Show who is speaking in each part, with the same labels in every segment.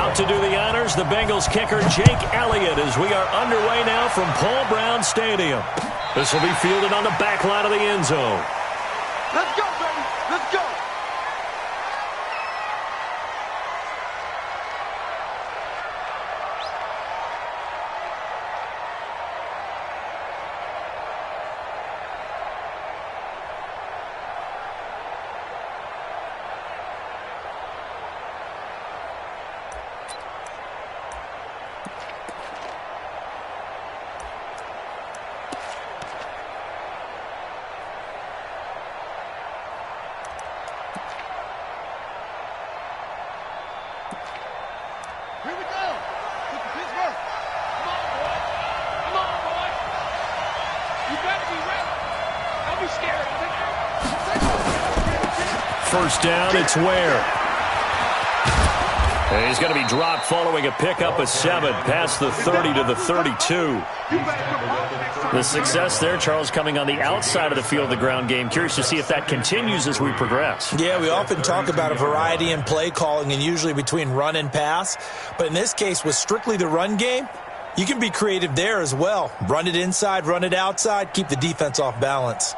Speaker 1: Out to do the honors, the Bengals kicker Jake Elliott, as we are underway now from Paul Brown Stadium. This will be fielded on the back line of the end zone.
Speaker 2: Let's go, baby. Let's go.
Speaker 1: First down, it's Ware. And he's going to be dropped following a pickup of 7 past the 30 to the 32. The success there, Charles, coming on the outside of the field, the ground game. Curious to see if that continues as we progress.
Speaker 3: Yeah, we often talk about a variety in play calling and usually between run and pass. But in this case, with strictly the run game, you can be creative there as well. Run it inside, run it outside, keep the defense off balance.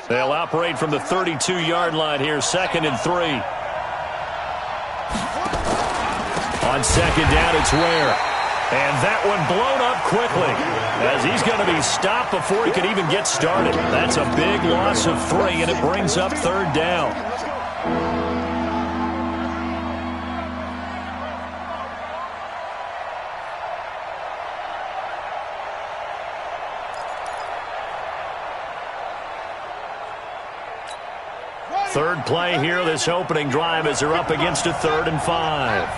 Speaker 1: They'll operate from the 32-yard line here, 2nd and 3. On second down, it's Ware. And that one blown up quickly as he's going to be stopped before he can even get started. That's a big loss of 3, and it brings up 3rd down. Third play here, this opening drive, as they're up against a 3rd and 5.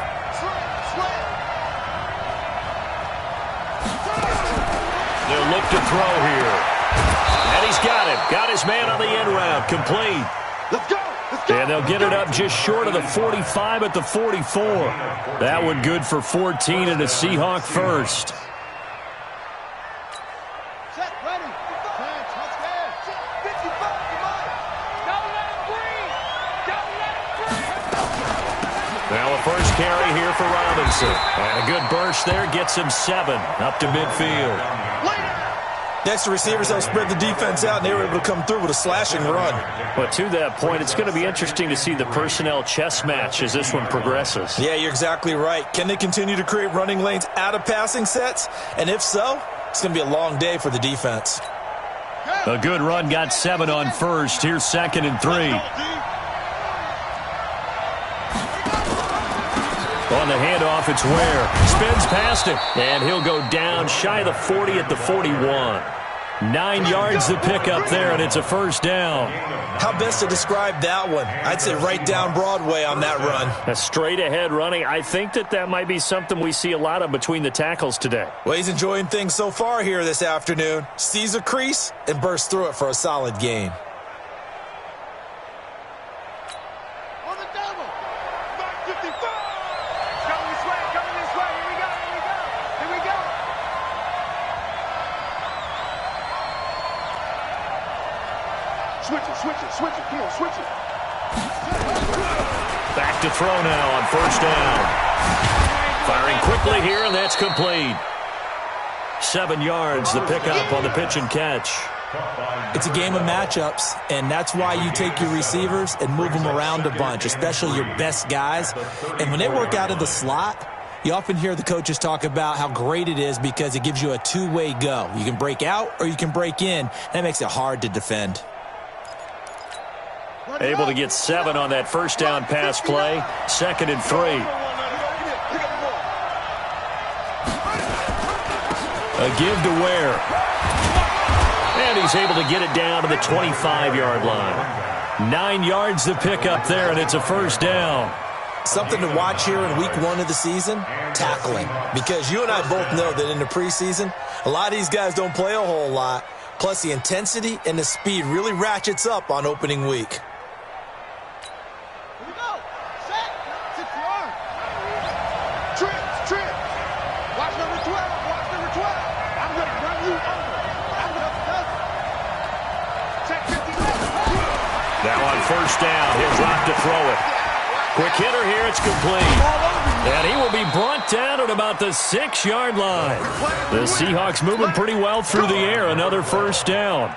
Speaker 1: They'll look to throw here. And he's got him. Got his man on the end route. Complete.
Speaker 2: Let's go. Let's go.
Speaker 1: And they'll get it up just short of the 45 at the 44. That one good for 14 and a Seahawk first. Now a first carry here for Robinson. And a good burst there gets him 7 up to midfield.
Speaker 3: Next, the receivers help spread the defense out, and they were able to come through with a slashing run.
Speaker 1: But to that point, it's going to be interesting to see the personnel chess match as this one progresses.
Speaker 3: Yeah, you're exactly right. Can they continue to create running lanes out of passing sets? And if so, it's going to be a long day for the defense.
Speaker 1: A good run got 7 on first. Here's 2nd and 3. On the handoff, it's Ware. Spins past it, and he'll go down shy of the 40 at the 41. 9 yards to pick up there, and it's a first down.
Speaker 3: How best to describe that one? I'd say right down Broadway on that run.
Speaker 1: A straight-ahead running. I think that might be something we see a lot of between the tackles today.
Speaker 3: Well, he's enjoying things so far here this afternoon. Sees a crease and bursts through it for a solid gain.
Speaker 2: Switch it, Kill, switch it.
Speaker 1: Back to throw now on first down. Firing quickly here, and that's complete. 7 yards, the pickup on the pitch and catch.
Speaker 3: It's a game of matchups, and that's why you take your receivers and move them around a bunch, especially your best guys. And when they work out of the slot, you often hear the coaches talk about how great it is because it gives you a two-way go. You can break out or you can break in. That makes it hard to defend.
Speaker 1: Able to get 7 on that first down pass play. 2nd and 3. A give to Ware. And he's able to get it down to the 25-yard line. 9 yards to pick up there, and it's a first down.
Speaker 3: Something to watch here in week 1 of the season, tackling. Because you and I both know that in the preseason, a lot of these guys don't play a whole lot. Plus, the intensity and the speed really ratchets up on opening week.
Speaker 1: Now on first down, here's Rock to throw it. Quick hitter here, it's complete. And he will be brought down at about the 6-yard line. The Seahawks moving pretty well through the air. Another first down.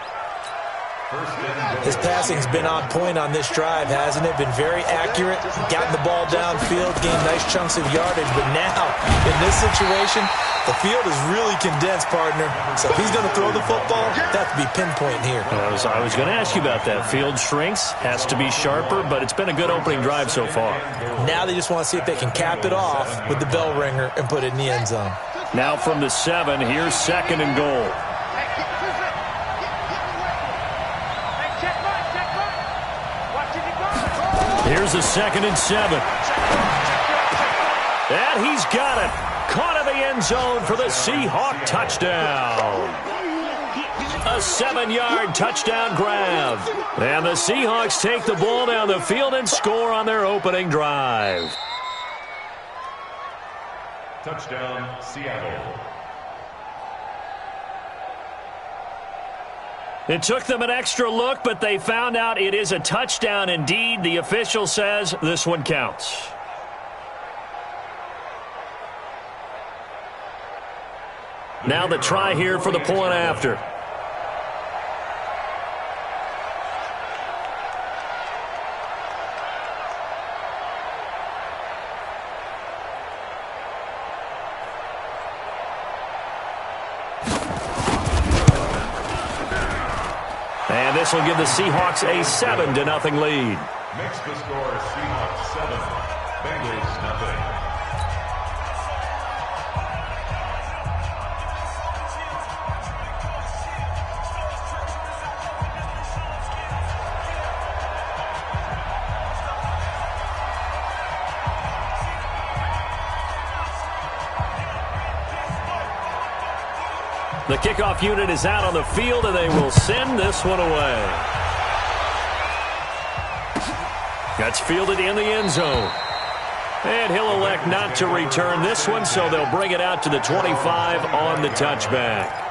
Speaker 3: His passing's been on point on this drive, hasn't it? Been very accurate, gotten the ball downfield, gained nice chunks of yardage. But now, in this situation, the field is really condensed, partner. So if he's going to throw the football, that to be pinpoint here.
Speaker 1: I was going to ask you about that. Field shrinks, has to be sharper, but it's been a good opening drive so far.
Speaker 3: Now they just want to see if they can cap it off with the bell ringer and put it in the end zone.
Speaker 1: Now from the 7, here's 2nd and goal. Here's a 2nd and 7. And he's got it. Caught in the end zone for the Seahawk touchdown. A 7-yard touchdown grab. And the Seahawks take the ball down the field and score on their opening drive.
Speaker 4: Touchdown, Seattle.
Speaker 1: It took them an extra look, but they found out it is a touchdown indeed. The official says this one counts. Now the try here for the point after. And this will give the Seahawks a 7-0 lead.
Speaker 4: Makes the score Seahawks 7, Bengals nothing.
Speaker 1: The kickoff unit is out on the field, and they will send this one away. That's fielded in the end zone. And he'll elect not to return this one, so they'll bring it out to the 25 on the touchback.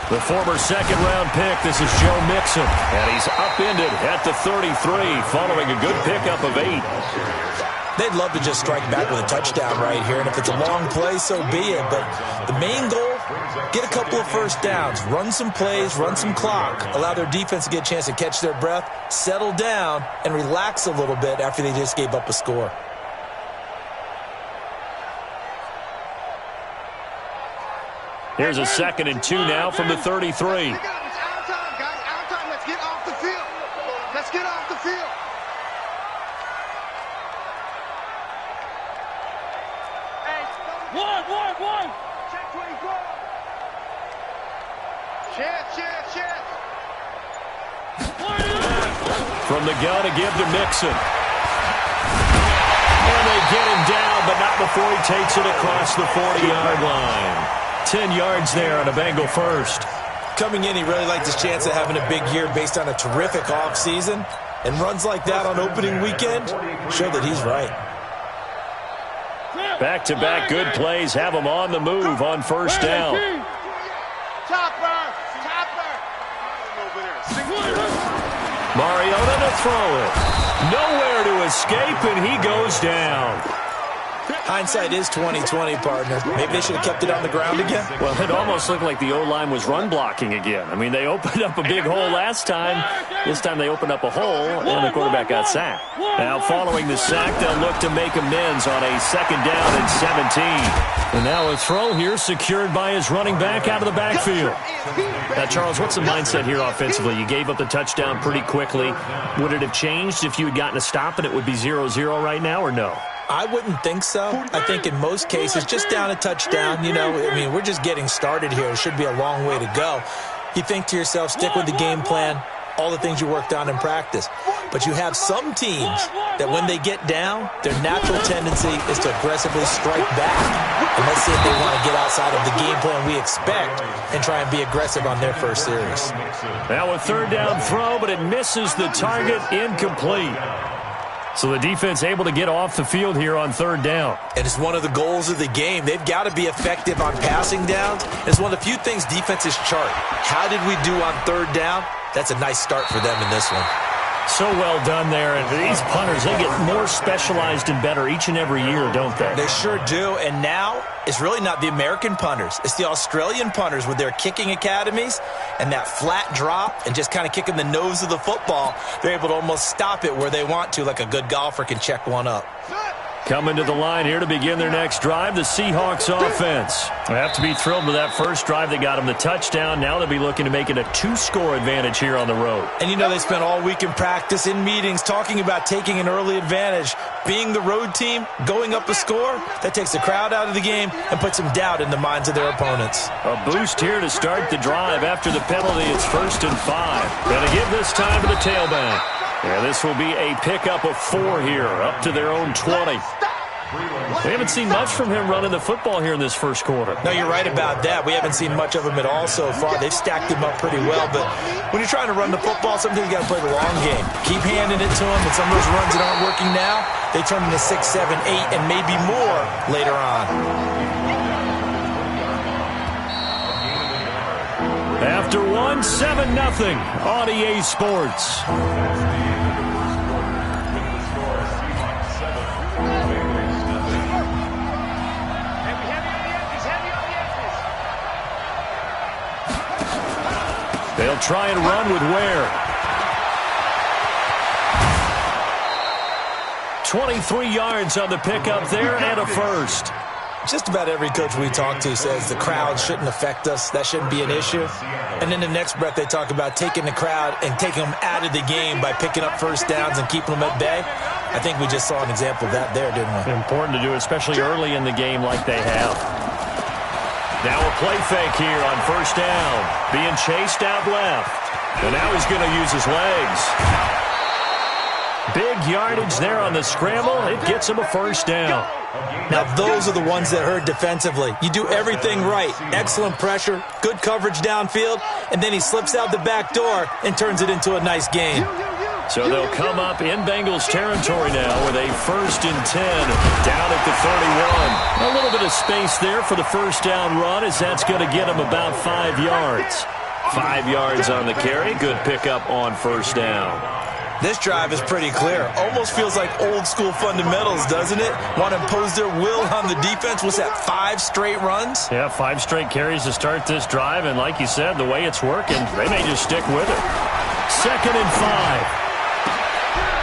Speaker 1: The former second-round pick, this is Joe Mixon, and he's upended at the 33 following a good pickup of 8.
Speaker 3: They'd love to just strike back with a touchdown right here, and if it's a long play, so be it. But the main goal, get a couple of first downs, run some plays, run some clock, allow their defense to get a chance to catch their breath, settle down, and relax a little bit after they just gave up a score.
Speaker 1: Here's a 2nd and 2 now from the 33.
Speaker 2: It's out of time, guys. Out of time. Let's get off the field. Let's get off the field. Hey, one. Check 24. Chance.
Speaker 1: From the gun to give to Mixon. And they get him down, but not before he takes it across the 40-yard line. 10 yards there on a Bengal first.
Speaker 3: Coming in, he really liked his chance of having a big year based on a terrific offseason. And runs like that on opening weekend show that he's right.
Speaker 1: Back-to-back good plays have him on the move on first down.
Speaker 2: Topper.
Speaker 1: Mariota to throw it. Nowhere to escape, and he goes down.
Speaker 3: Hindsight is 20/20, partner. Maybe they should have kept it on the ground again.
Speaker 1: Well, it almost looked like the O-line was run blocking again. I mean, they opened up a big hole last time. This time they opened up a hole, and the quarterback got sacked. Now, following the sack, they'll look to make amends on a 2nd down and 17. And now a throw here secured by his running back out of the backfield. Now, Charles, what's the mindset here offensively? You gave up the touchdown pretty quickly. Would it have changed if you had gotten a stop and it would be 0-0 right now, or no?
Speaker 3: I wouldn't think so. I think in most cases, just down a touchdown, we're just getting started here. It should be a long way to go. You think to yourself, stick with the game plan, all the things you worked on in practice. But you have some teams that when they get down, their natural tendency is to aggressively strike back. And let's see if they want to get outside of the game plan we expect and try and be aggressive on their first series.
Speaker 1: Now a third down throw, but it misses the target, incomplete. So the defense able to get off the field here on third down.
Speaker 3: And it's one of the goals of the game. They've got to be effective on passing downs. It's one of the few things defenses chart. How did we do on third down? That's a nice start for them in this one.
Speaker 1: So well done there. And these punters, they get more specialized and better each and every year, don't they?
Speaker 3: They sure do. And now it's really not the American punters. It's the Australian punters with their kicking academies and that flat drop and just kind of kicking the nose of the football. They're able to almost stop it where they want to, like a good golfer can check one up.
Speaker 1: Coming to the line here to begin their next drive, the Seahawks offense. They have to be thrilled with that first drive that got them the touchdown. Now they'll be looking to make it a 2-score advantage here on the road.
Speaker 3: And you know they spent all week in practice, in meetings, talking about taking an early advantage. Being the road team, going up a score, that takes the crowd out of the game and puts some doubt in the minds of their opponents.
Speaker 1: A boost here to start the drive. After the penalty, it's 1st and 5. Going to give this time to the tailback. Yeah, this will be a pickup of 4 here, up to their own 20. We haven't seen much from him running the football here in this first quarter.
Speaker 3: No, you're right about that. We haven't seen much of him at all so far. They've stacked him up pretty well, but when you're trying to run the football, sometimes you got to play the long game. Keep handing it to him, and some of those runs that aren't working now, they turn into 6, 7, 8, and maybe more later on.
Speaker 1: After 1, 7-0 on EA Sports. They'll try and run with Ware. 23 yards on the pickup there and a first.
Speaker 3: Just about every coach we talk to says the crowd shouldn't affect us. That shouldn't be an issue. And in the next breath, they talk about taking the crowd and taking them out of the game by picking up first downs and keeping them at bay. I think we just saw an example of that there, didn't we?
Speaker 1: Important to do, especially early in the game like they have. Now a play fake here on first down. Being chased out left. And now he's going to use his legs. Big yardage there on the scramble. It gets him a first down.
Speaker 3: Now those are the ones that hurt defensively. You do everything right. Excellent pressure, good coverage downfield, and then he slips out the back door and turns it into a nice game.
Speaker 1: So they'll come up in Bengals territory now with a 1st and 10 down at the 31. A little bit of space there for the first down run as that's going to get him about 5 yards. 5 yards on the carry. Good pickup on first down.
Speaker 3: This drive is pretty clear. Almost feels like old school fundamentals, doesn't it? Want to impose their will on the defense. What's that, 5 straight runs?
Speaker 1: Yeah, 5 straight carries to start this drive. And like you said, the way it's working, they may just stick with it. 2nd and 5.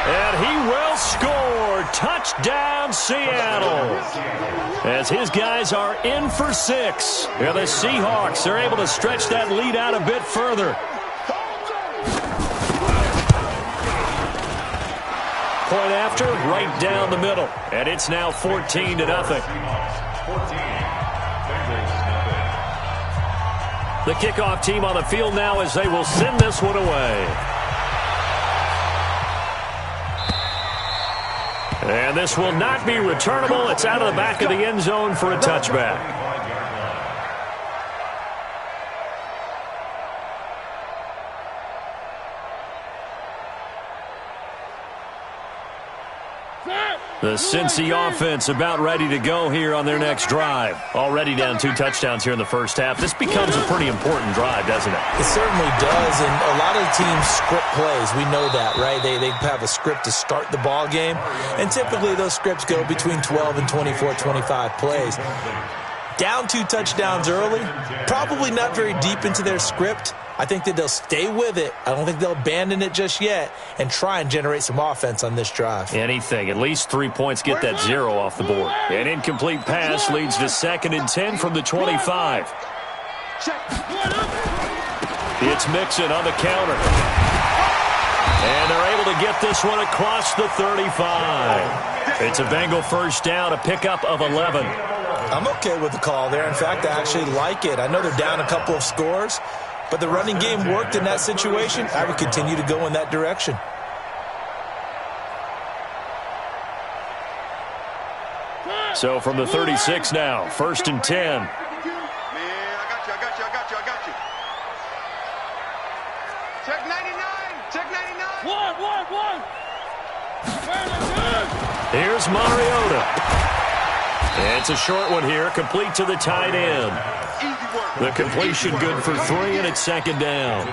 Speaker 1: And he will score. Touchdown, Seattle. As his guys are in for 6. Yeah, the Seahawks are able to stretch that lead out a bit further. Point after, right down the middle. And it's now 14-0. The kickoff team on the field now as they will send this one away. And this will not be returnable. It's out of the back of the end zone for a touchback. The Cincy offense about ready to go here on their next drive. Already down 2 touchdowns here in the first half. This becomes a pretty important drive, doesn't it?
Speaker 3: It certainly does, and a lot of the teams script plays. We know that, right? They have a script to start the ball game, and typically those scripts go between 12 and 24, 25 plays. Down 2 touchdowns early, probably not very deep into their script. I think that they'll stay with it. I don't think they'll abandon it just yet and try and generate some offense on this drive. Anything.
Speaker 1: At least 3 points, get that 0 off the board. An incomplete pass leads to 2nd and 10 from the 25. It's Mixon on the counter. And they're able to get this one across the 35. It's a Bengal first down, a pickup of 11.
Speaker 3: I'm okay with the call there. In fact, I actually like it. I know they're down a couple of scores, but the running game worked in that situation. I would continue to go in that direction.
Speaker 1: So from the 36 now, 1st and 10.
Speaker 2: Man, I got you. Check 99.
Speaker 5: One.
Speaker 1: Here's Mariota. It's a short one here, complete to the tight end. The completion good for 3, and it's 2nd down.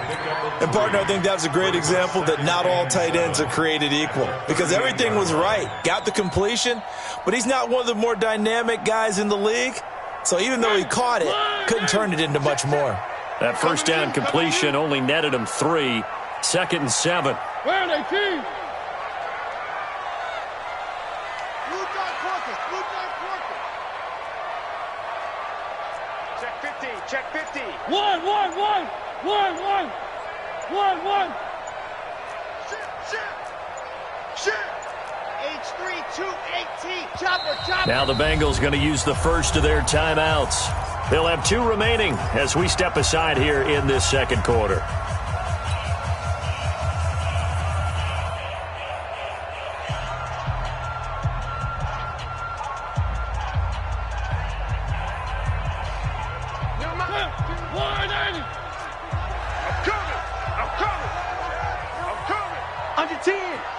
Speaker 3: And, partner, I think that's a great example that not all tight ends are created equal because everything was right. Got the completion, but he's not one of the more dynamic guys in the league. So even though he caught it, couldn't turn it into much more.
Speaker 1: That 1st down completion only netted him 3. 2nd and 7.
Speaker 5: Where are they, team?
Speaker 2: Check 50.
Speaker 5: One.
Speaker 2: Shit. H3218. Chopper.
Speaker 1: Now the Bengals going to use the first of their timeouts. They'll have 2 remaining as we step aside here in this 2nd quarter.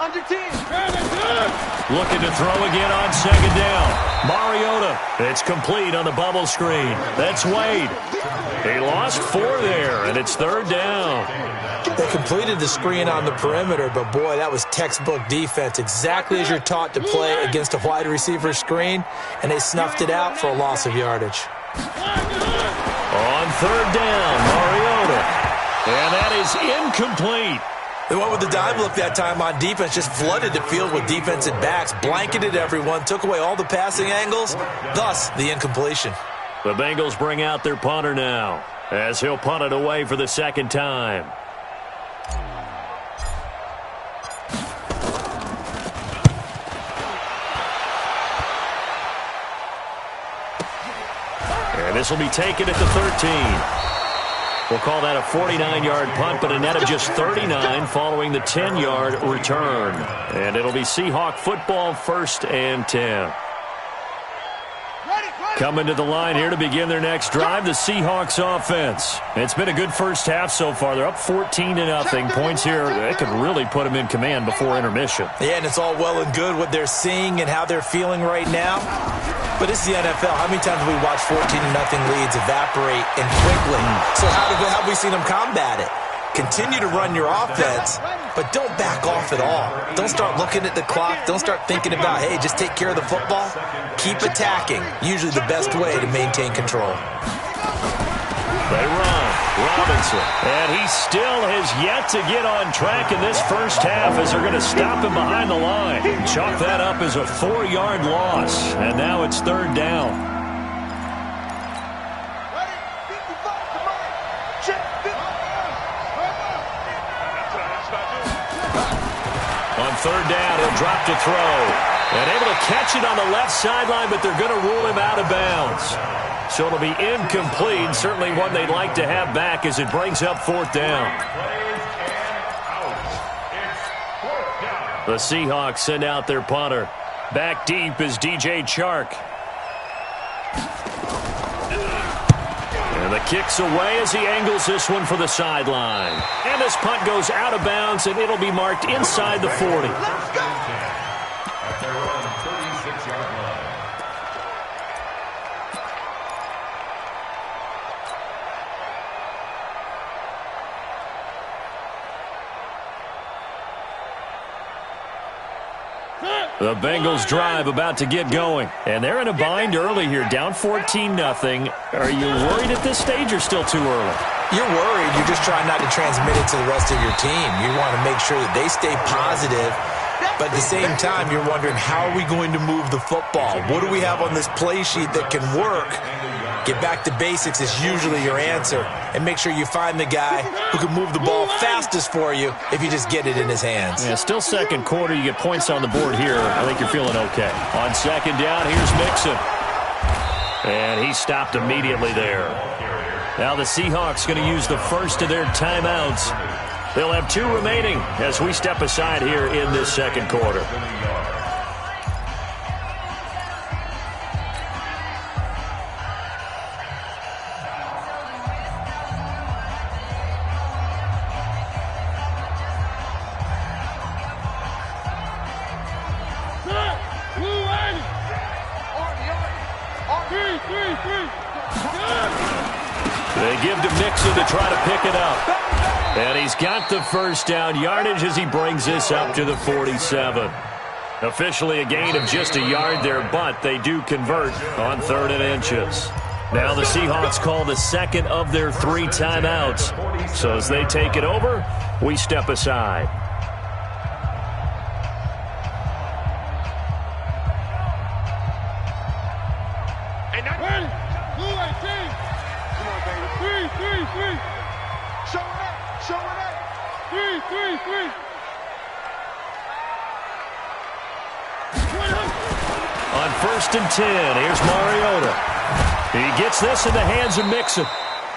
Speaker 2: Under 10.
Speaker 1: Looking to throw again on 2nd down. Mariota. It's complete on the bubble screen. That's Wade. He lost 4 there, and it's 3rd down.
Speaker 3: They completed the screen on the perimeter, but, boy, that was textbook defense, exactly as you're taught to play against a wide receiver screen, and they snuffed it out for a loss of yardage.
Speaker 1: On 3rd down, Mariota. And that is incomplete.
Speaker 3: They went with the dive look that time on defense, just flooded the field with defensive backs, blanketed everyone, took away all the passing angles, thus the incompletion.
Speaker 1: The Bengals bring out their punter now as he'll punt it away for the 2nd time. And this will be taken at the 13. We'll call that a 49-yard punt, but a net of just 39 following the 10-yard return. And it'll be Seahawk football, 1st and 10. Coming to the line here to begin their next drive, the Seahawks offense. It's been a good first half so far. They're up 14-0. Points here, they could really put them in command before intermission.
Speaker 3: Yeah, and it's all well and good what they're seeing and how they're feeling right now. But it's the NFL. How many times have we watched 14-0 leads evaporate and quickly? So how have we seen them combat it? Continue to run your offense, but don't back off at all. Don't start looking at the clock. Don't start thinking about, hey, just take care of the football. Keep attacking. Usually the best way to maintain control.
Speaker 1: They run. Robinson. And he still has yet to get on track in this first half as they're going to stop him behind the line. Chalk that up as a 4-yard loss. And now it's 3rd down. On 3rd down, he'll drop to throw. And able to catch it on the left sideline, but they're going to rule him out of bounds. So it'll be incomplete. Certainly one they'd like to have back as it brings up 4th down. The Seahawks send out their punter. Back deep is DJ Chark. And the kick's away as he angles this one for the sideline. And this punt goes out of bounds, and it'll be marked inside the 40.
Speaker 4: At their own 36-yard line.
Speaker 1: The Bengals drive about to get going. And they're in a bind early here, down 14-0. Are you worried at this stage or still too early?
Speaker 3: You're worried. You're just trying not to transmit it to the rest of your team. You want to make sure that they stay positive. But at the same time, you're wondering, how are we going to move the football? What do we have on this play sheet that can work? Get back to basics is usually your answer. And make sure you find the guy who can move the ball fastest for you if you just get it in his hands.
Speaker 1: Yeah, still 2nd quarter. You get points on the board here. I think you're feeling okay. On 2nd down, here's Mixon. And he stopped immediately there. Now the Seahawks going to use the first of their timeouts. They'll have 2 remaining as we step aside here in this 2nd quarter. They give to Mixon to try to pick it up. And he's got the first down yardage as he brings this up to the 47. Officially a gain of just a yard there, but they do convert on 3rd and inches. Now the Seahawks call the second of their 3 timeouts. So as they take it over, we step aside.
Speaker 5: Ready? 2-18.
Speaker 2: Come on, baby.
Speaker 5: 3.
Speaker 2: Show it up. Show it up.
Speaker 5: 3.
Speaker 1: On 1st and 10, here's Mariota. He gets this in the hands of Mixon.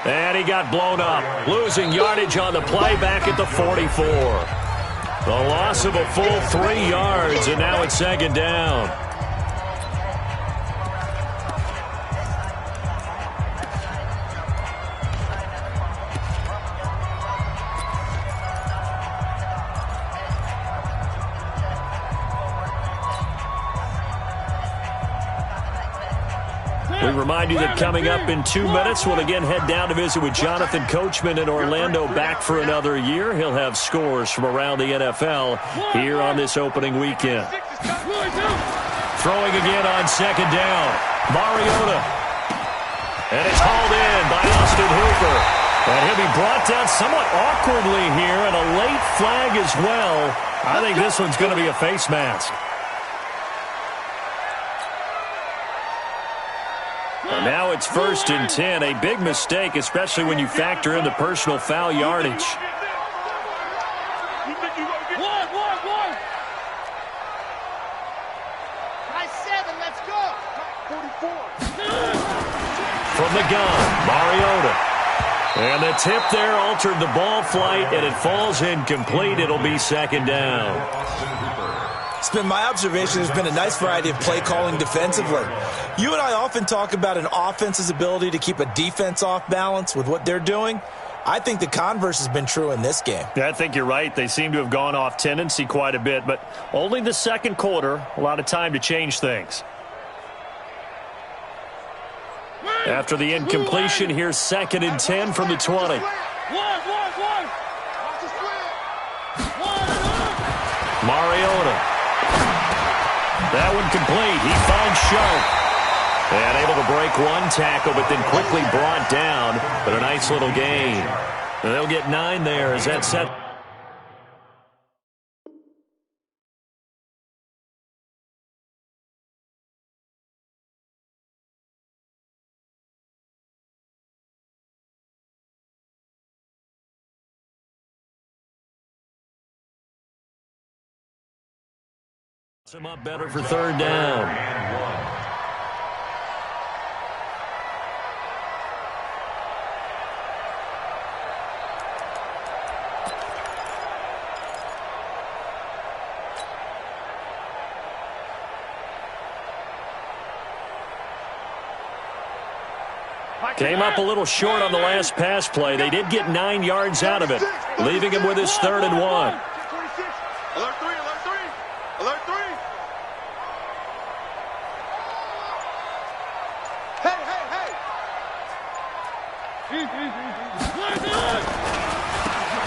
Speaker 1: And he got blown up, losing yardage on the play back at the 44. The loss of a full 3 yards, and now it's 2nd down. We remind you that coming up in 2 minutes, we'll again head down to visit with Jonathan Coachman in Orlando, back for another year. He'll have scores from around the NFL here on this opening weekend. Throwing again on 2nd down. Mariota. And it's hauled in by Austin Hooper. And he'll be brought down somewhat awkwardly here, and a late flag as well. I think this one's going to be a face mask. Now it's 1st and 10, a big mistake, especially when you factor in the personal foul yardage.
Speaker 5: One.
Speaker 2: Nice 7. Let's go. 44.
Speaker 1: From the gun, Mariota. And the tip there altered the ball flight, and it falls incomplete. It'll be 2nd down.
Speaker 3: It's been my observation there's been a nice variety of play calling defensively. You and I often talk about an offense's ability to keep a defense off balance with what they're doing. I think the converse has been true in this game.
Speaker 1: Yeah, I think you're right. They seem to have gone off tendency quite a bit, but only the 2nd quarter, a lot of time to change things. After the incompletion, here's 2nd and 10 from the 20. Mariota. That one complete. He finds Sharp. And able to break one tackle, but then quickly brought down. But a nice little gain. And they'll get 9 there as that set. Him up better for 3rd down. Came up a little short on the last pass play. They did get 9 yards out of it, leaving him with his 3rd and 1.
Speaker 2: Alert 3. Alert 3.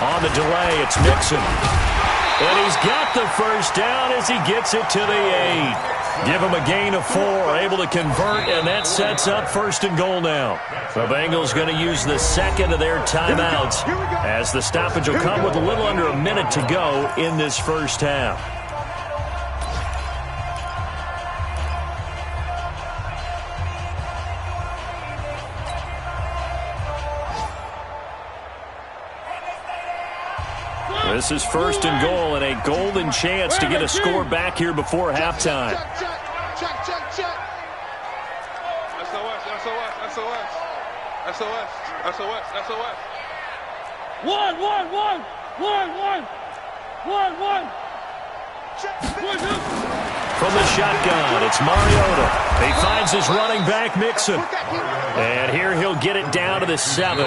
Speaker 1: On the delay, it's Mixon. And he's got the first down as he gets it to the 8. Give him a gain of 4, able to convert, and that sets up 1st and goal now. The Bengals going to use the 2nd of their timeouts as the stoppage will come with a little under a minute to go in this first half. This is 1st and goal and a golden chance to get a score back here before halftime.
Speaker 2: Check.
Speaker 5: SOS. One.
Speaker 1: From the shotgun, it's Mariota. He finds his running back, Mixon. And here he'll get it down to the 7.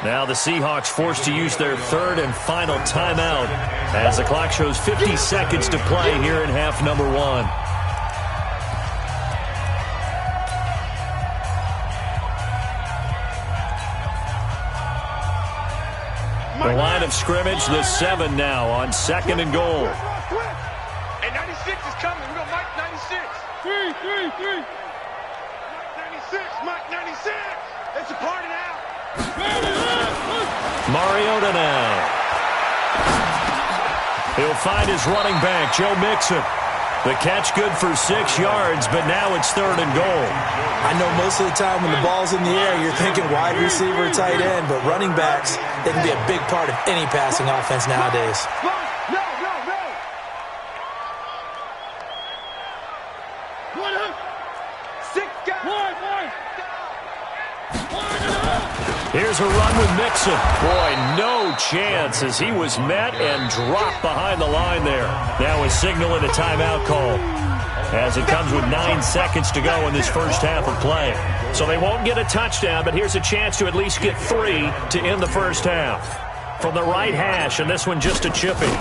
Speaker 1: Now the Seahawks forced to use their 3rd and final timeout as the clock shows 50 seconds to play here in half number 1. The line of scrimmage, the 7 now on 2nd and goal.
Speaker 2: Hey, 96 is coming. We're going to Mike 96.
Speaker 5: 3.
Speaker 2: Mike 96. It's a party now.
Speaker 1: Mariota now. He'll find his running back, Joe Mixon. The catch good for 6 yards, but now it's 3rd and goal.
Speaker 3: I know most of the time when the ball's in the air, you're thinking wide receiver, tight end, but running backs, they can be a big part of any passing offense nowadays.
Speaker 2: No. 6 guys.
Speaker 1: Here's a run with Mixon. Boy, no chance as he was met and dropped behind the line there. Now is signaling a timeout call as it comes with 9 seconds to go in this first half of play. So they won't get a touchdown, but here's a chance to at least get 3 to end the first half. From the right hash, and this one just a chipping.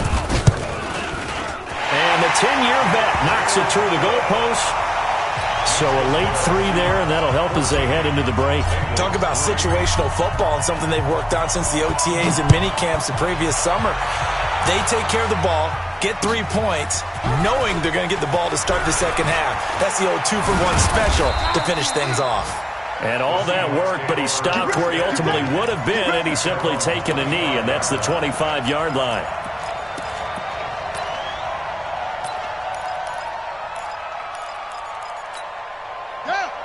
Speaker 1: And the 10-year vet knocks it through the goalpost. So a late 3 there, and that'll help as they head into the break.
Speaker 3: Talk about situational football and something they've worked on since the OTAs and mini camps the previous summer. They take care of the ball, get 3 points, knowing they're going to get the ball to start the second half. That's the old 2-for-1 special to finish things off.
Speaker 1: And all that work, but he stopped where he ultimately would have been, and he's simply taken a knee, and that's the 25-yard line.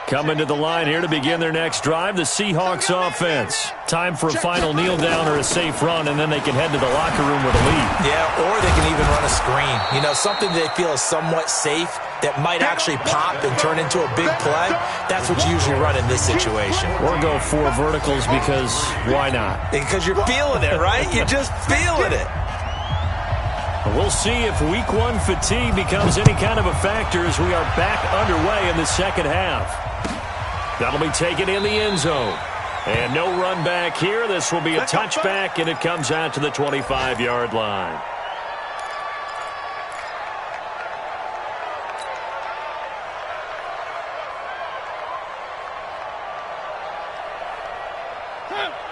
Speaker 1: Coming to the line here to begin their next drive, the Seahawks offense. Time for a final kneel down or a safe run, and then they can head to the locker room with a lead.
Speaker 3: Yeah, or they can even run a screen. You know, something they feel is somewhat safe that might actually pop and turn into a big play. That's what you usually run in this situation.
Speaker 1: Or go 4 verticals because why not?
Speaker 3: Because you're feeling it, right? You're just feeling it.
Speaker 1: We'll see if week 1 fatigue becomes any kind of a factor as we are back underway in the second half. That'll be taken in the end zone. And no run back here. This will be a touchback, and it comes out to the 25-yard line.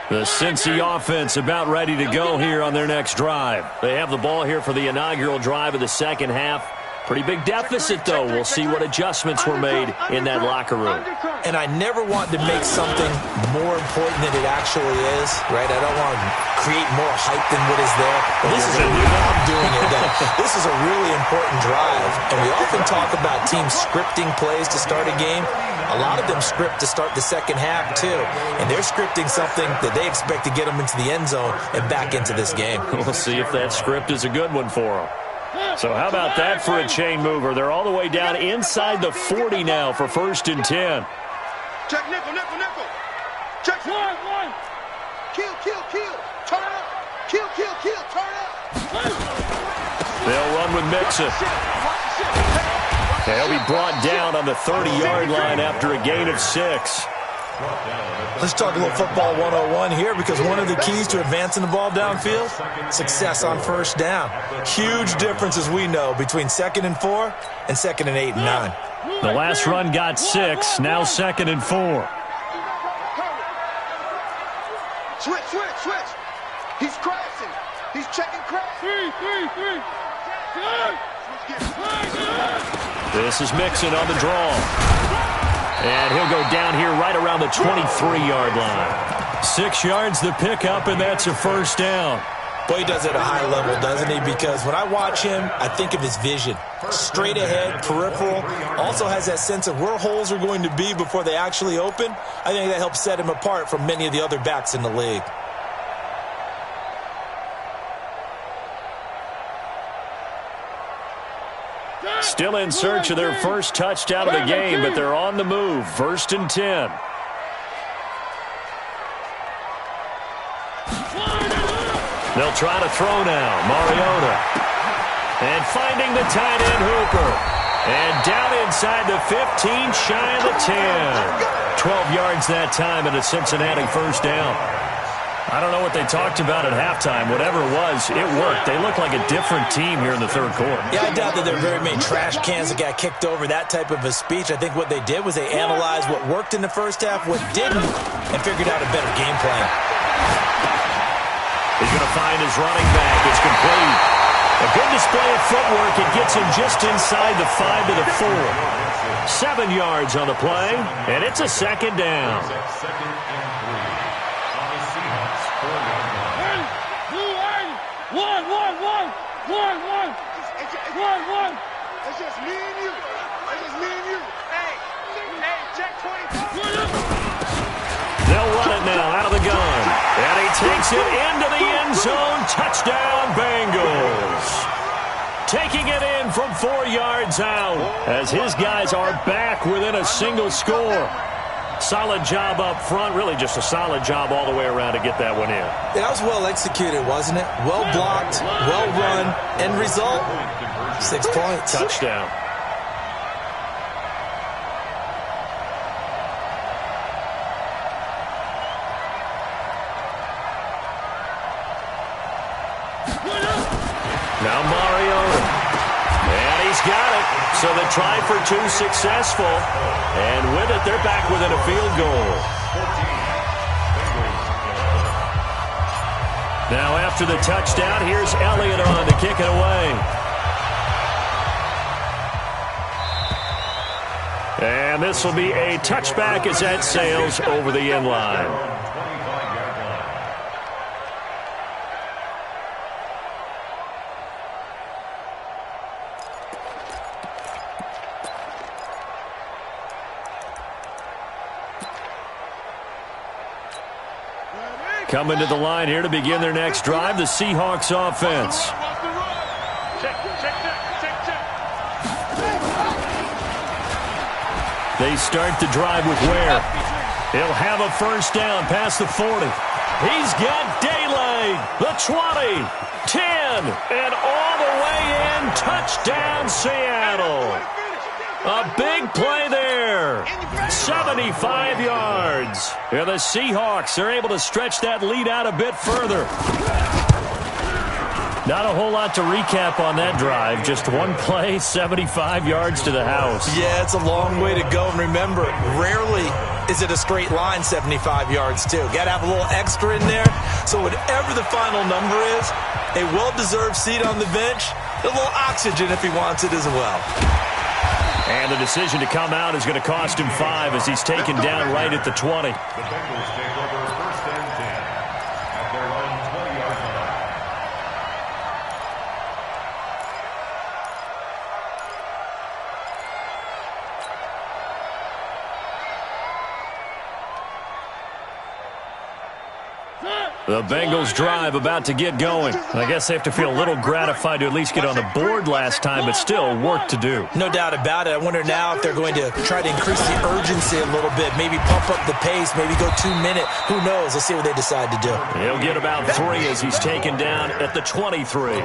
Speaker 1: The Cincy offense about ready to go here on their next drive. They have the ball here for the inaugural drive of the second half. Pretty big deficit, though. We'll see what adjustments were made in that locker room.
Speaker 3: And I never want to make something more important than it actually is, right? I don't want to create more hype than what is there. This is I'm doing it, though. This is a really important drive, and we often talk about teams scripting plays to start a game. A lot of them script to start the second half, too, and they're scripting something that they expect to get them into the end zone and back into this game.
Speaker 1: We'll see if that script is a good one for them. So how about that for a chain mover? They're all the way down inside the 40 now for 1st and 10.
Speaker 2: Check nickel. Check 1. Kill. Turn up. Kill. Turn up.
Speaker 1: They'll run with Mixon. They'll be brought down on the 30-yard line after a gain of 6.
Speaker 3: Let's talk a little football 101 here, because one of the keys to advancing the ball downfield, success on first down. Huge difference, as we know, between 2nd and 4 and 2nd and 8 and 9.
Speaker 1: The last run got 6, now 2nd and 4.
Speaker 2: Switch. He's crashing. He's checking crash.
Speaker 5: 3.
Speaker 1: This is Mixon on the draw. And he'll go down here right around the 23-yard line. 6 yards the pickup, and that's a first down.
Speaker 3: Boy, he does it at a high level, doesn't he? Because when I watch him, I think of his vision. Straight ahead, peripheral. Also has that sense of where holes are going to be before they actually open. I think that helps set him apart from many of the other backs in the league.
Speaker 1: Still in search of their first touchdown of the game, but they're on the move. 1st and 10. They'll try to throw now. Mariota. And finding the tight end Hooper. And down inside the 15, shy of the 10. 12 yards that time, and a Cincinnati first down. I don't know what they talked about at halftime. Whatever it was, it worked. They look like a different team here in the third quarter.
Speaker 3: Yeah, I doubt that there are very many trash cans that got kicked over, that type of a speech. I think what they did was they analyzed what worked in the first half, what didn't, and figured out a better game plan.
Speaker 1: He's going to find his running back. It's complete. A good display of footwork. It gets him just inside the 5 to the 4. 7 yards on the play, and it's a second down.
Speaker 4: Second and 3 on the Seahawks 4-yard line.
Speaker 5: One.
Speaker 2: It's just me and you. It's just me and you. Hey, check 20.
Speaker 1: They'll run it now out of the gun. And he takes it into the end zone. Touchdown, Bengals. Taking it in from 4 yards out as his guys are back within a single score. Solid job up front. Really just a solid job all the way around to get that one in.
Speaker 3: That was well executed, wasn't it? Well blocked, well run. End result, 6 points.
Speaker 1: Touchdown. Now Mariota. And he's got it. So the try for 2 successful. And with it, they're back within a field goal. Now after the touchdown, here's Elliott on to kick it away. And this will be a touchback as that sails over the end line. Coming to the line here to begin their next drive, the Seahawks offense.
Speaker 5: Check.
Speaker 1: They start the drive with Ware. He'll have a first down past the 40. He's got daylight. The 20, 10, and all the way in. Touchdown, Seattle. A big play there. 75 yards. And the Seahawks are able to stretch that lead out a bit further. Not a whole lot to recap on that drive. Just one play, 75 yards to the house.
Speaker 3: Yeah, it's a long way to go. And remember, rarely is it a straight line 75 yards, too. Got to have a little extra in there. So whatever the final number is, a well-deserved seat on the bench, a little oxygen if he wants it as well.
Speaker 1: And the decision to come out is going to cost him 5 as he's taken down right at the 20.
Speaker 4: The Bengals take over first and 10 at their own 20-yard line.
Speaker 1: The Bengals drive about to get going. I guess they have to feel a little gratified to at least get on the board last time, but still work to do.
Speaker 3: No doubt about it. I wonder now if they're going to try to increase the urgency a little bit, maybe pump up the pace, maybe go 2 minute. Who knows? Let's see what they decide to do.
Speaker 1: He'll get about 3 as he's taken down at the 23.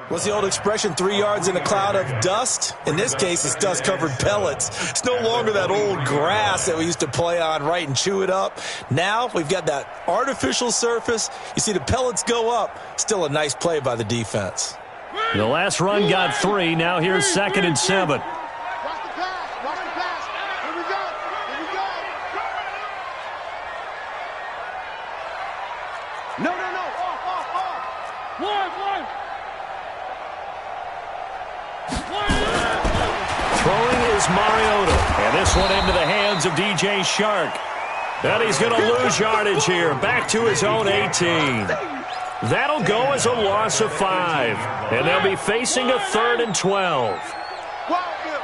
Speaker 3: What's the old expression, 3 yards in a cloud of dust? In this case, it's dust-covered pellets. It's no longer that old grass that we used to play on, right, and chew it up. Now we've got that artificial surface. You see the pellets go up. Still a nice play by the defense.
Speaker 1: The last run got 3. Now here's 2nd and 7.
Speaker 2: Watch the pass. Watch the pass. Here we go. No. Off.
Speaker 5: One.
Speaker 1: Throwing is Mariota. And this one into the hands of DJ Shark. And he's going to lose yardage here. Back to his own 18. That'll go as a loss of 5. And they'll be facing a 3rd and 12.
Speaker 2: Wild Bill.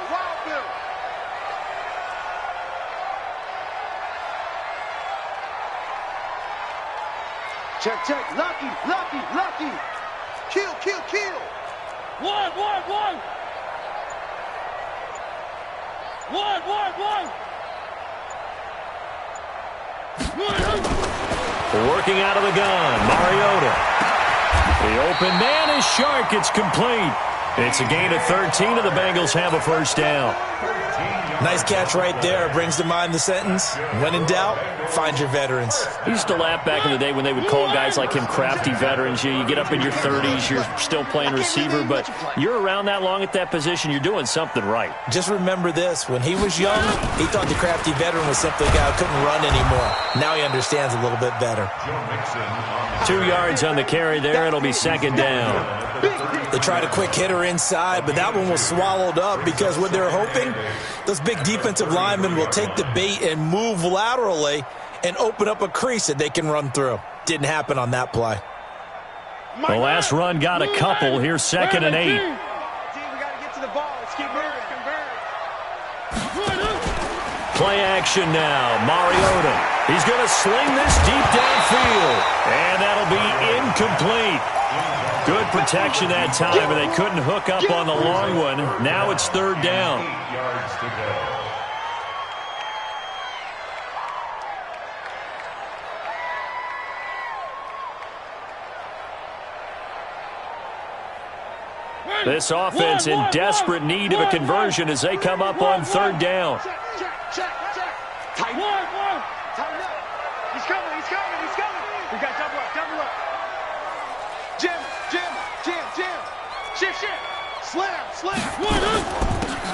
Speaker 2: Check. Lucky. Kill.
Speaker 5: One.
Speaker 1: Working out of the gun, Mariota. The open man is Shark. It's complete. It's a gain of 13, and the Bengals have a first down.
Speaker 3: Nice catch right there. Brings to mind the sentence, when in doubt, find your veterans.
Speaker 1: I used to laugh back in the day when they would call guys like him crafty veterans. You get up in your 30s, you're still playing receiver, but you're around that long at that position, you're doing something right.
Speaker 3: Just remember this. When he was young, he thought the crafty veteran was simply a guy who couldn't run anymore. Now he understands a little bit better.
Speaker 1: 2 yards on the carry there. It'll be second down.
Speaker 3: They tried a quick hitter inside, but that one was swallowed up because what they're hoping, those big defensive linemen will take the bait and move laterally and open up a crease that they can run through. Didn't happen on that play.
Speaker 1: The last run got a couple. Here's second and 8.
Speaker 2: Team, we got to get to the ball. Let's keep moving.
Speaker 1: Play action now. Mariota. He's going to sling this deep downfield. And that'll be incomplete. Good protection that time, and they couldn't hook up on the long one. Now it's third down.
Speaker 4: 8 yards to go.
Speaker 1: This offense in desperate need of a conversion as they come up on third down.
Speaker 2: Check. Tighten up. Tighten up. He's coming. We got double up. Jim. Shift. Slam.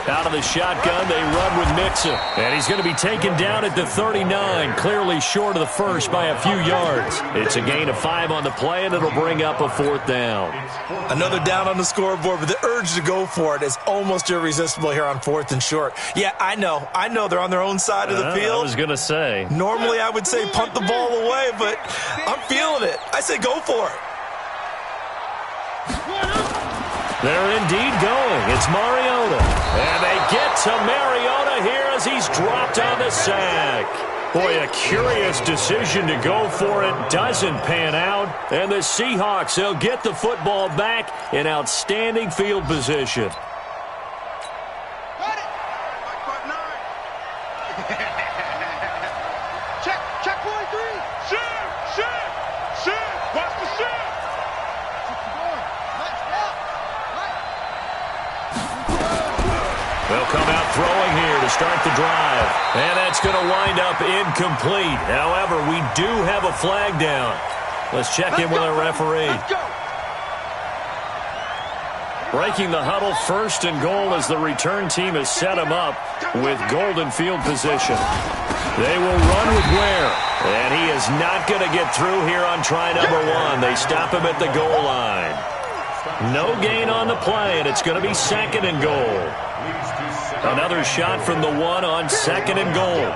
Speaker 1: Out of the shotgun, they run with Mixon. And he's going to be taken down at the 39, clearly short of the first by a few yards. It's a gain of 5 on the play, and it'll bring up a fourth down.
Speaker 3: Another down on the scoreboard, but the urge to go for it is almost irresistible here on 4th and short. Yeah, I know they're on their own side of the field.
Speaker 1: I was going to say.
Speaker 3: Normally I would say punt the ball away, but I'm feeling it. I say go for it.
Speaker 1: They're indeed going. It's Mariota. And they get to Mariota here as he's dropped on the sack. Boy, a curious decision to go for it. Doesn't pan out. And the Seahawks, they'll get the football back in outstanding field position.
Speaker 2: Check 43. Shift. Watch the shift.
Speaker 1: They'll come out throwing here to start the drive. And that's going to wind up incomplete. However, we do have a flag down. Let's check in with our referee. Breaking the huddle, first and goal as the return team has set him up with golden field position. They will run with Ware. And he is not going to get through here on try number 1. They stop him at the goal line. No gain on the play, and it's going to be second and goal. Another shot from the 1 on second and goal.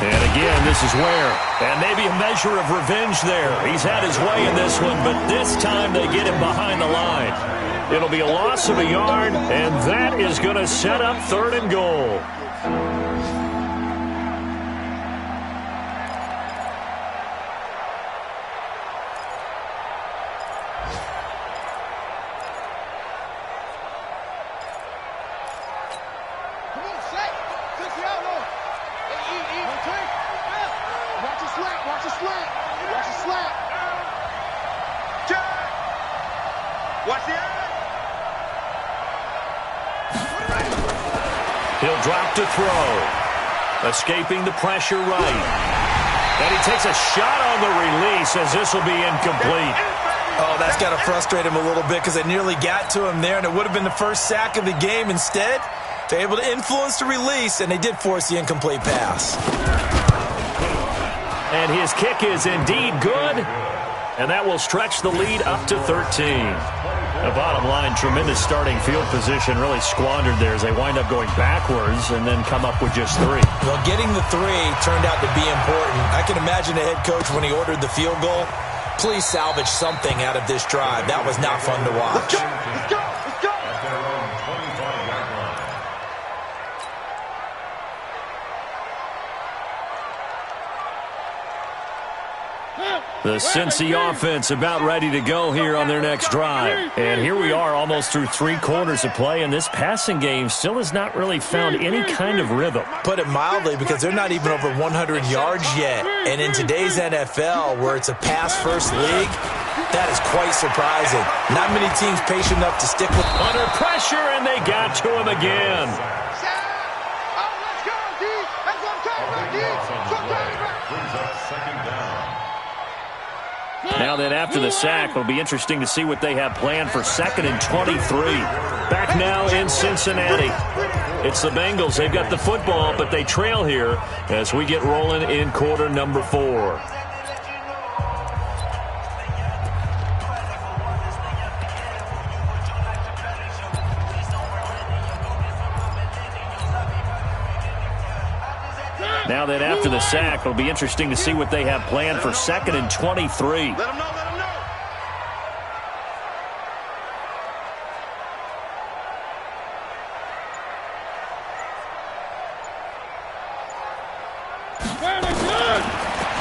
Speaker 1: And again, this is Ware. And maybe a measure of revenge there. He's had his way in this one, but this time they get him behind the line. It'll be a loss of a yard, and that is going to set up third and goal. He'll drop to throw. Escaping the pressure right. And he takes a shot on the release as this will be incomplete.
Speaker 3: Oh, that's got to frustrate him a little bit because they nearly got to him there, and it would have been the first sack of the game. Instead, they're able to influence the release, and they did force the incomplete pass.
Speaker 1: And his kick is indeed good, and that will stretch the lead up to 13. The bottom line, tremendous starting field position, really squandered there as they wind up going backwards and then come up with just 3.
Speaker 3: Well, getting the 3 turned out to be important. I can imagine the head coach when he ordered the field goal. Please salvage something out of this drive. That was not fun to watch.
Speaker 2: Let's go.
Speaker 4: At their own 25-yard line.
Speaker 1: The Cincy offense about ready to go here on their next drive. And here we are almost through 3 quarters of play, and this passing game still has not really found any kind of rhythm.
Speaker 3: Put it mildly, because they're not even over 100 yards yet. And in today's NFL, where it's a pass-first league, that is quite surprising. Not many teams patient enough to stick with
Speaker 1: under pressure, and they got to him again. Now then, after the sack, it'll be interesting to see what they have planned for 2nd and 23. Back now in Cincinnati. It's the Bengals. They've got the football, but they trail here as we get rolling in quarter number 4. Now then, after the sack, it'll be interesting to see what they have planned for 2nd and 23.
Speaker 2: Let them know, let them know.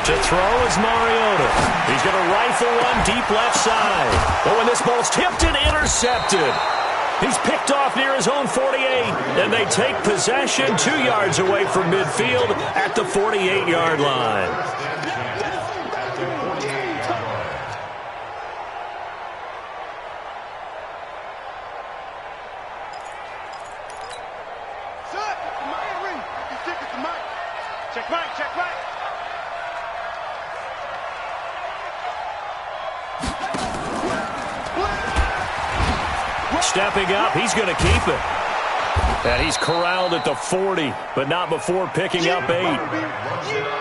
Speaker 1: To throw is Mariota. He's going to rifle one deep left side. Oh, and this ball's tipped and intercepted. He's picked off near his own 48, and they take possession 2 yards away from midfield at the 48-yard line.
Speaker 2: Check Mike, check Mike.
Speaker 1: Stepping up, he's going to keep it. And he's corralled at the 40, but not before picking up 8.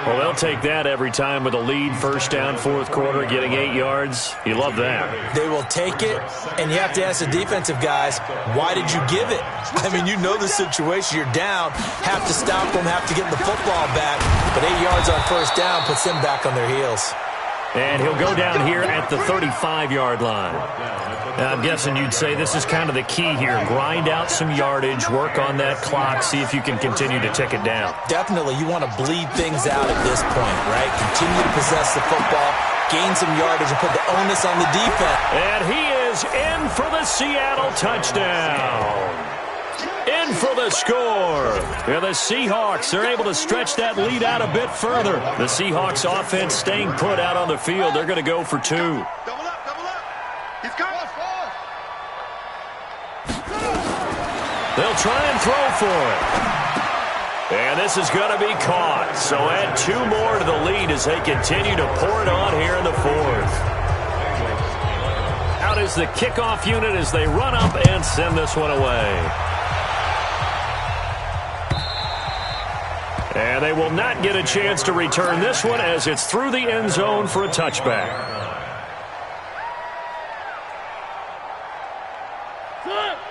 Speaker 1: Well, they'll take that every time with a lead. First down, 4th quarter, getting 8 yards. You love that.
Speaker 3: They will take it, and you have to ask the defensive guys, why did you give it? I mean, you know the situation. You're down, have to stop them, have to get the football back. But 8 yards on first down puts them back on their heels.
Speaker 1: And he'll go down here at the 35-yard line. I'm guessing you'd say this is kind of the key here. Grind out some yardage, work on that clock, see if you can continue to tick it down.
Speaker 3: Definitely. You want to bleed things out at this point, right? Continue to possess the football, gain some yardage, and put the onus on the defense.
Speaker 1: And he is in for the Seattle touchdown. In for the score. And the Seahawks are able to stretch that lead out a bit further. The Seahawks offense staying put out on the field. They're going to go for 2.
Speaker 2: Double up, double up. He's coming.
Speaker 1: They'll try and throw for it. And this is going to be caught. So add 2 more to the lead as they continue to pour it on here in the 4th. Out is the kickoff unit as they run up and send this one away. And they will not get a chance to return this one as it's through the end zone for a touchback.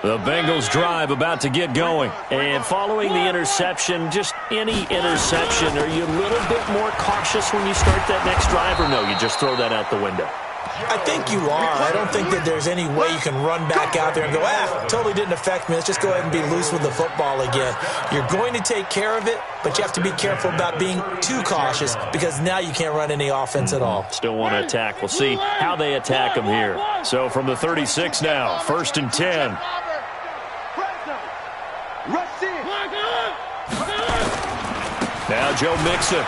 Speaker 1: The Bengals drive about to get going. And following the interception, just any interception, are you a little bit more cautious when you start that next drive, or no, you just throw that out the window?
Speaker 3: I think you are. I don't think that there's any way you can run back out there and go, totally didn't affect me. Let's just go ahead and be loose with the football again. You're going to take care of it, but you have to be careful about being too cautious because now you can't run any offense at all.
Speaker 1: Still want to attack. We'll see how they attack them here. So from the 36 now, 1st and 10. Now Joe Mixon.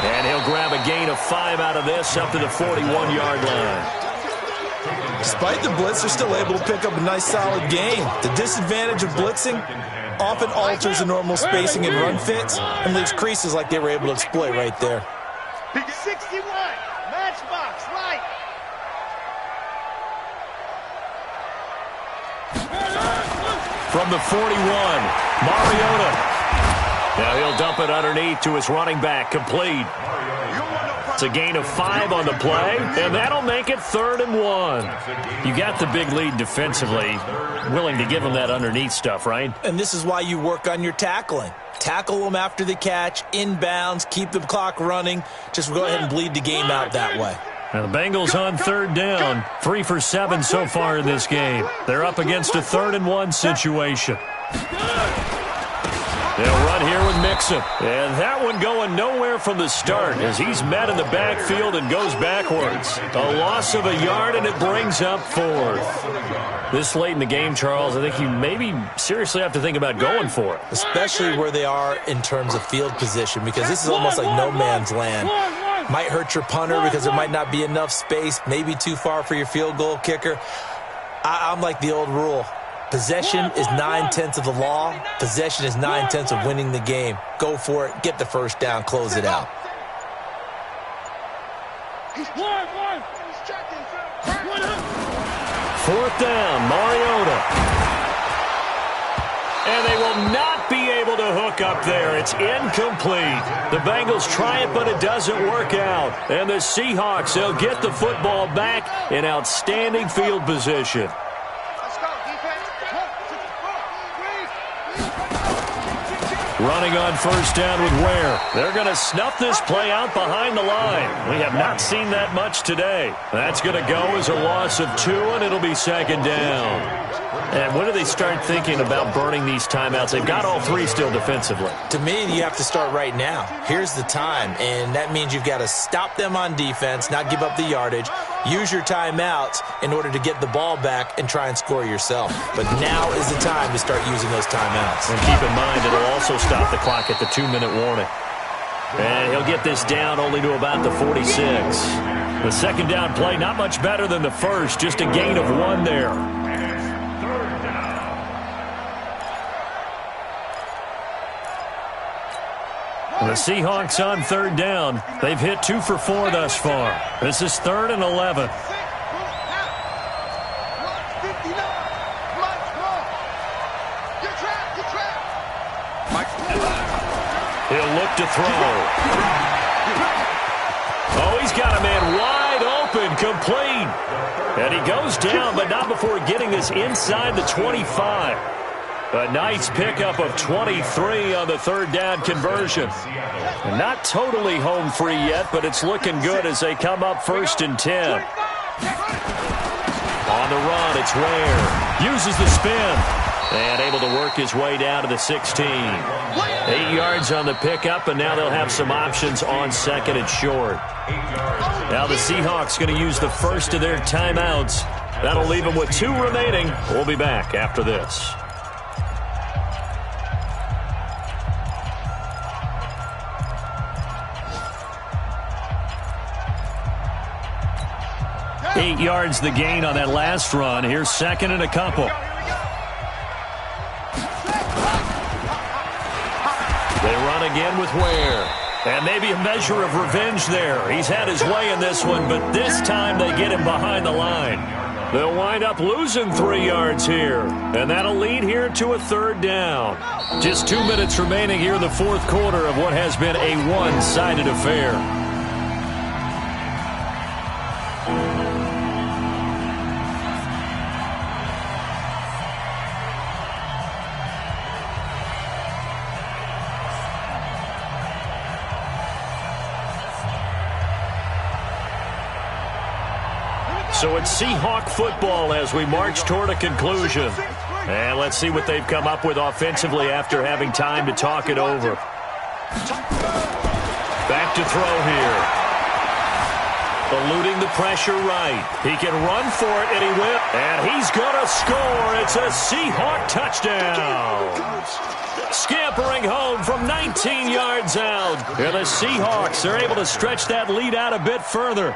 Speaker 1: And he'll grab a gain of 5 out of this up to the 41-yard line.
Speaker 3: Despite the blitz, they're still able to pick up a nice solid gain. The disadvantage of blitzing often alters the normal spacing and run fits and leaves creases like they were able to exploit right there.
Speaker 2: 61, matchbox, right.
Speaker 1: From the 41, Mariota. Now he'll dump it underneath to his running back, complete. It's a gain of 5 on the play, and that'll make it 3rd and 1. You got the big lead defensively, willing to give him that underneath stuff, right?
Speaker 3: And this is why you work on your tackling. Tackle them after the catch, inbounds, keep the clock running. Just go ahead and bleed the game out that way.
Speaker 1: Now the Bengals on 3rd down, 3 for 7 so far in this game. They're up against a 3rd and 1 situation. They'll run here with Mixon. And that one going nowhere from the start as he's met in the backfield and goes backwards. A loss of a yard, and it brings up 4th. This late in the game, Charles, I think you maybe seriously have to think about going for it.
Speaker 3: Especially where they are in terms of field position, because this is almost like no man's land. Might hurt your punter because there might not be enough space, maybe too far for your field goal kicker. I'm like the old rule. Possession is 9/10 of the law. Possession is 9/10 of winning the game. Go for it. Get the first down. Close it out.
Speaker 1: 4th down, Mariota. And they will not be able to hook up there. It's incomplete. The Bengals try it, but it doesn't work out. And the Seahawks, they'll get the football back in outstanding field position. Running on 1st down with Ware. They're going to snuff this play out behind the line. We have not seen that much today. That's going to go as a loss of 2, and it'll be 2nd down. And when do they start thinking about burning these timeouts? They've got all 3 still defensively.
Speaker 3: To me, you have to start right now. Here's the time, and that means you've got to stop them on defense, not give up the yardage, use your timeouts in order to get the ball back and try and score yourself. But now is the time to start using those timeouts.
Speaker 1: And keep in mind, it'll also stop the clock at the 2-minute warning. And he'll get this down only to about the 46. The 2nd down play, not much better than the first, just a gain of 1 there. The Seahawks on 3rd down. They've hit 2 for 4 thus far. This is 3rd and 11. He'll look to throw. Oh, he's got a man wide open, complete. And he goes down, but not before getting this inside the 25. A nice pickup of 23 on the 3rd down conversion. And not totally home free yet, but it's looking good as they come up 1st and 10. On the run, it's Ware. Uses the spin. And able to work his way down to the 16. 8 yards on the pickup, and now they'll have some options on 2nd and short. Now the Seahawks going to use the first of their timeouts. That'll leave them with 2 remaining. We'll be back after this. Eight yards the gain on that last run. Here's 2nd and a couple. They run again with Ware. And maybe a measure of revenge there. He's had his way in this one, but this time they get him behind the line. They'll wind up losing 3 yards here. And that'll lead here to a 3rd down. Just 2 minutes remaining here in the 4th quarter of what has been a one-sided affair. So it's Seahawk football as we march toward a conclusion. And let's see what they've come up with offensively after having time to talk it over. Back to throw here. Eluding the pressure right. He can run for it, and he will. And he's going to score. It's a Seahawk touchdown. Scampering home from 19 yards out. And the Seahawks are able to stretch that lead out a bit further.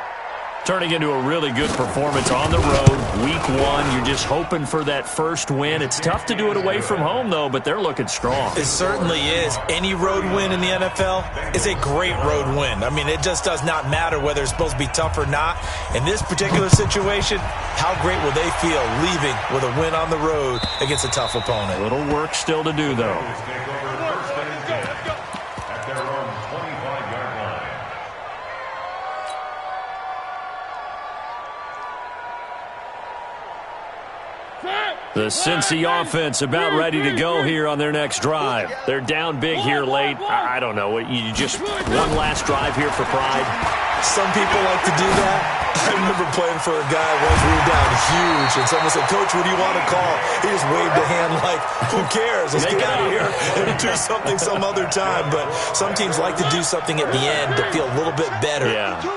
Speaker 1: Turning into a really good performance on the road. Week 1, you're just hoping for that first win. It's tough to do it away from home, though, but they're looking strong.
Speaker 3: It certainly is. Any road win in the NFL is a great road win. I mean, it just does not matter whether it's supposed to be tough or not. In this particular situation, how great will they feel leaving with a win on the road against a tough opponent?
Speaker 1: A little work still to do, though.
Speaker 5: Set!
Speaker 1: The Cincy offense about ready to go here on their next drive. They're down big here late. I don't know. You just one last drive here for pride.
Speaker 3: Some people like to do that. I remember playing for a guy once we were down huge, and someone said, "Coach, what do you want to call?" He just waved a hand like, "Who cares? Let's get out of here and do something some other time." But some teams like to do something at the end to feel a little bit better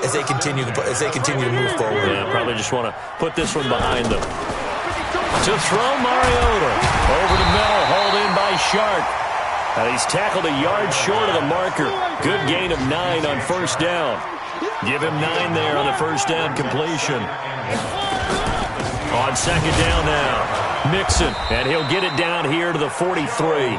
Speaker 3: as they continue to move forward.
Speaker 1: Yeah, probably just want to put this one behind them. To throw Mariota. Over the middle, hauled in by Sharp. He's tackled a yard short of the marker. Good gain of 9 on first down. Give him 9 there on the first down completion. On second down now, Mixon, and he'll get it down here to the 43.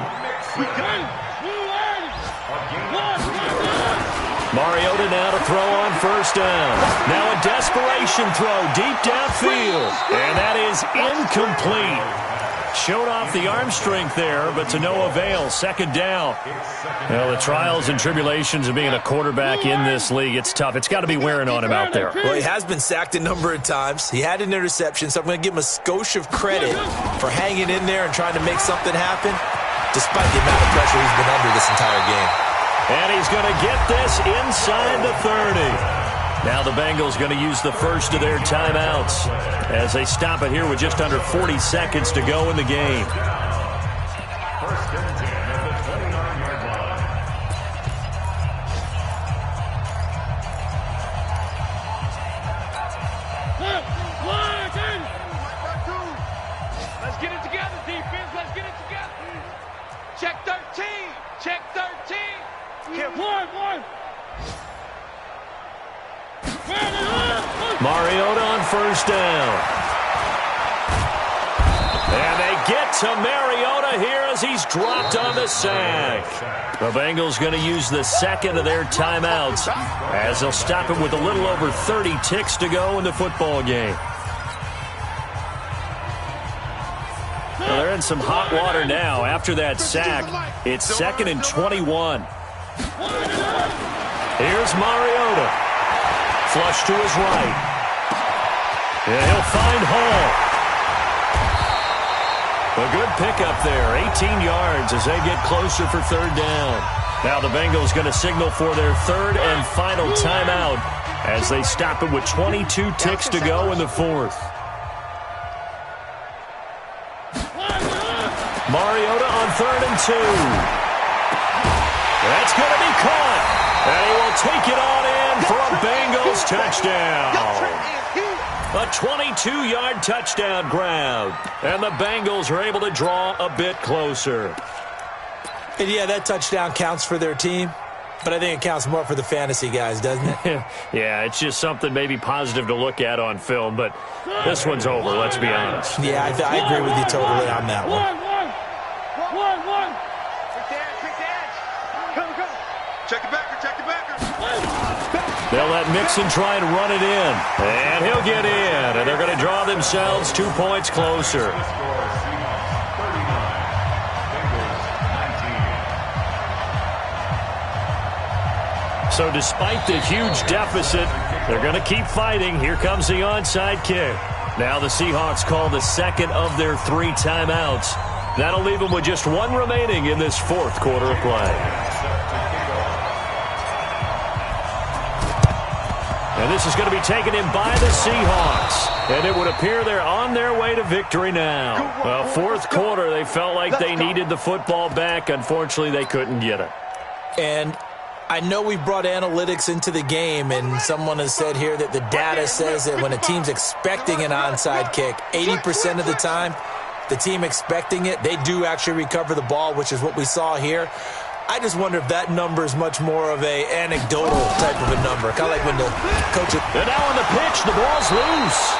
Speaker 1: Mariota now to throw on first down. Now a desperation throw deep downfield, and that is incomplete. Showed off the arm strength there, but to no avail. Second down. Well, the trials and tribulations of being a quarterback in this league, it's tough. It's got to be wearing on him out there.
Speaker 3: Well, he has been sacked a number of times. He had an interception, so I'm going to give him a skosh of credit for hanging in there and trying to make something happen, despite the amount of pressure he's been under this entire game.
Speaker 1: And he's going to get this inside the 30. Now the Bengals going to use the first of their timeouts as they stop it here with just under 40 seconds to go in the game.
Speaker 4: First and 10 at the 29-yard line.
Speaker 5: Let's get it together, defense. Let's get it together. Check 13. Check 13. One.
Speaker 1: Mariota on first down. And they get to Mariota here as he's dropped on the sack. The Bengals going to use the second of their timeouts as they'll stop it with a little over 30 ticks to go in the football game. Well, they're in some hot water now after that sack. It's 2nd and 21. Here's Mariota. Flush to his right. And he'll find Hall. A good pickup there. 18 yards as they get closer for third down. Now the Bengals going to signal for their third and final timeout as they stop it with 22 ticks to go in the fourth. Mariota on 3rd and 2. That's going to be caught. And he will take it on in for a Bengals touchdown. A 22-yard touchdown grab. And the Bengals are able to draw a bit closer.
Speaker 3: And yeah, that touchdown counts for their team, but I think it counts more for the fantasy guys, doesn't it?
Speaker 1: Yeah, it's just something maybe positive to look at on film, but this one's over, let's be honest.
Speaker 3: Yeah, I agree with you totally on that one.
Speaker 5: One.
Speaker 2: Quick dash. Come. Check it back.
Speaker 1: They'll let Mixon try and run it in. And he'll get in. And they're going to draw themselves 2 points closer. So despite the huge deficit, they're going to keep fighting. Here comes the onside kick. Now the Seahawks call the second of their 3 timeouts. That'll leave them with just 1 remaining in this fourth quarter of play. And this is going to be taken in by the Seahawks. And it would appear they're on their way to victory now. Well, fourth quarter, they felt like they needed the football back. Unfortunately, they couldn't get it.
Speaker 3: And I know we brought analytics into the game, and someone has said here that the data says that when a team's expecting an onside kick, 80% of the time, the team expecting it, they do actually recover the ball, which is what we saw here. I just wonder if that number is much more of a anecdotal type of a number. Kind of like when the coach...
Speaker 1: And now on the pitch, the ball's loose.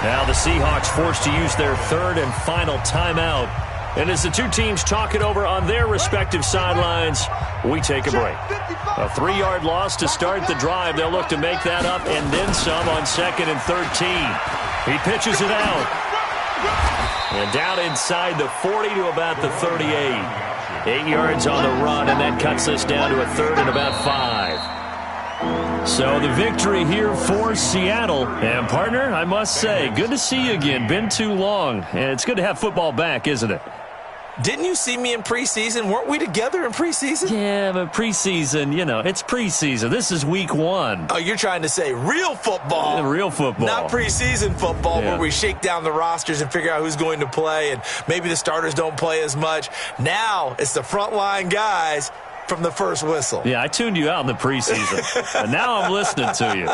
Speaker 1: Now the Seahawks forced to use their third and final timeout. And as the two teams talk it over on their respective sidelines, we take a break. A 3-yard loss to start the drive. They'll look to make that up and then some on 2nd and 13. He pitches it out. And down inside the 40 to about the 38. 8 yards on the run, and that cuts this down to a 3rd and about 5. So the victory here for Seattle. And, partner, I must say, good to see you again. Been too long. And it's good to have football back, isn't it?
Speaker 3: Didn't you see me in preseason? Weren't we together in preseason?
Speaker 1: Yeah, but preseason, it's preseason. This is week 1.
Speaker 3: Oh, you're trying to say real football.
Speaker 1: Real football.
Speaker 3: Not preseason football
Speaker 1: Yeah.
Speaker 3: where we shake down the rosters and figure out who's going to play, and maybe the starters don't play as much. Now it's the frontline guys from the first whistle.
Speaker 1: Yeah, I tuned you out in the preseason. And now I'm listening to you.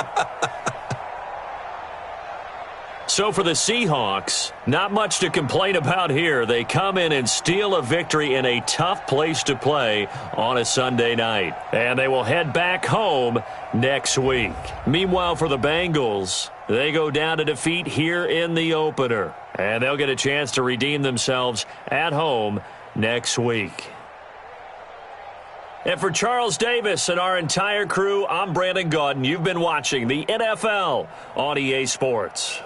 Speaker 1: So for the Seahawks, not much to complain about here. They come in and steal a victory in a tough place to play on a Sunday night. And they will head back home next week. Meanwhile, for the Bengals, they go down to defeat here in the opener. And they'll get a chance to redeem themselves at home next week. And for Charles Davis and our entire crew, I'm Brandon Gaudin. You've been watching the NFL on EA Sports.